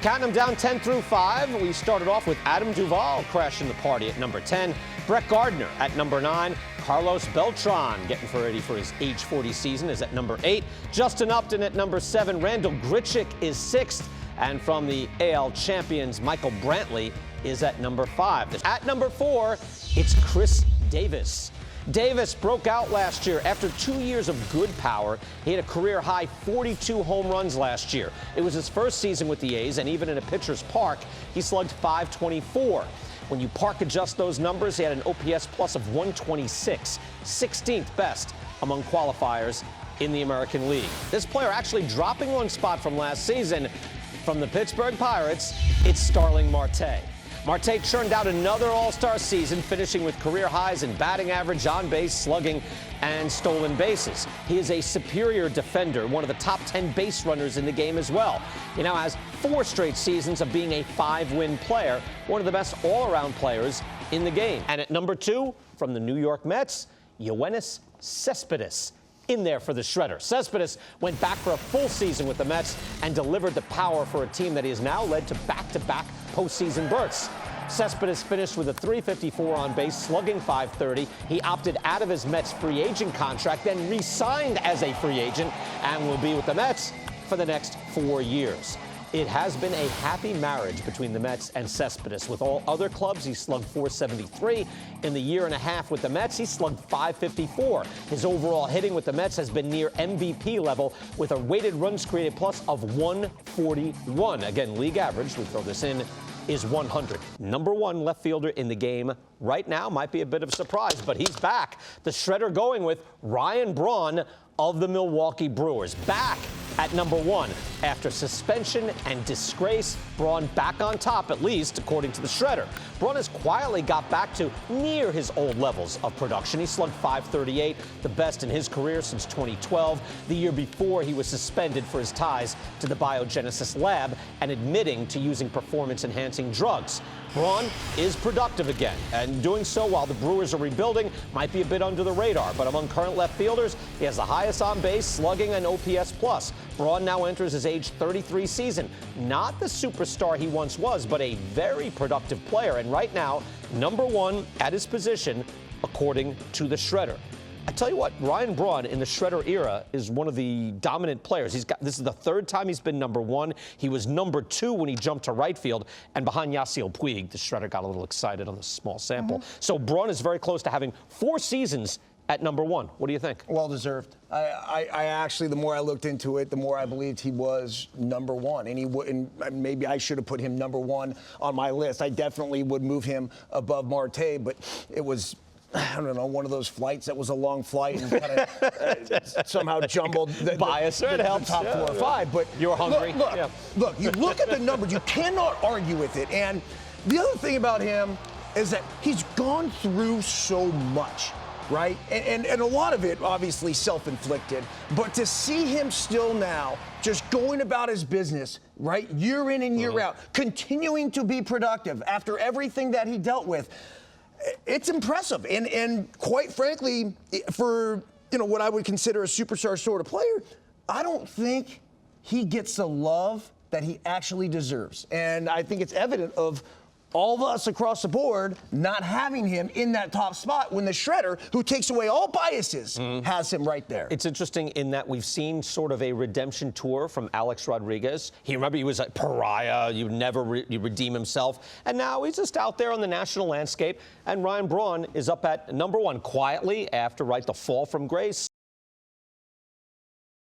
Counting them down 10 through 5, we started off with Adam Duvall crashing the party at number 10, Brett Gardner at number 9, Carlos Beltran getting ready for his age 40 season is at number 8, Justin Upton at number 7, Randall Grichuk is 6th, and from the AL champions, Michael Brantley is at number 5. At number 4, it's Chris Davis. Davis broke out last year after 2 years of good power. He had a career-high 42 home runs last year. It was his first season with the A's, and even in a pitcher's park, he slugged .524. When you park adjust those numbers, he had an OPS plus of 126, 16th best among qualifiers in the American League. This player actually dropping one spot from last season. From the Pittsburgh Pirates, it's Starling Marte. Marte churned out another all-star season, finishing with career highs in batting average, on-base, slugging, and stolen bases. He is a superior defender, one of the top 10 base runners in the game as well. He now has 4 straight seasons of being a 5-win player, one of the best all-around players in the game. And at number 2, from the New York Mets, Yoenis Cespedes. In there for the shredder. Cespedes went back for a full season with the Mets and delivered the power for a team that he has now led to back-to-back postseason berths. Cespedes finished with a .354 on base, slugging .530. He opted out of his Mets free agent contract, then re-signed as a free agent, and will be with the Mets for the next 4 years. It has been a happy marriage between the Mets and Cespedes. With all other clubs, he slugged .473. In the year and a half with the Mets, he slugged .554. His overall hitting with the Mets has been near MVP level with a weighted runs created plus of 141. Again, league average, we throw this in, is 100. Number 1 left fielder in the game right now. Might be a bit of a surprise, but he's back. The shredder going with Ryan Braun of the Milwaukee Brewers. Back at number 1 after suspension and disgrace. Braun back on top, at least according to the shredder. Braun has quietly got back to near his old levels of production. He slugged .538, the best in his career since 2012, the year before he was suspended for his ties to the Biogenesis lab and admitting to using performance-enhancing drugs. Braun is productive again, and doing so while the Brewers are rebuilding might be a bit under the radar, but among current left fielders, he has the highest on base, slugging, and OPS plus. Braun now enters his age 33 season. Not the superstar he once was, but a very productive player, and right now, number 1 at his position, according to the shredder. I tell you what, Ryan Braun in the shredder era is one of the dominant players. This is the 3rd time he's been number 1. He was number 2 when he jumped to right field, and behind Yasiel Puig, the shredder got a little excited on the small sample. So Braun is very close to having 4 seasons at number 1. What do you think? Well deserved. I actually, the more I looked into it, the more I believed he was number 1. And maybe I should have put him number 1 on my list. I definitely would move him above Marte, but it was, I don't know, one of those flights that was a long flight and kind of somehow jumbled the top 4 or 5. But you're hungry. Look, you look at the numbers, you cannot argue with it. And the other thing about him is that he's gone through so much. Right? And a lot of it, obviously, self-inflicted. But to see him still now just going about his business, right, year in and year out, continuing to be productive after everything that he dealt with, it's impressive. And quite frankly, for, what I would consider a superstar sort of player, I don't think he gets the love that he actually deserves. And I think it's evident of all of us across the board not having him in that top spot when the shredder, who takes away all biases, has him right there. It's interesting in that we've seen sort of a redemption tour from Alex Rodriguez. He was a pariah. You redeem himself. And now he's just out there on the national landscape. And Ryan Braun is up at number 1 quietly after, the fall from grace.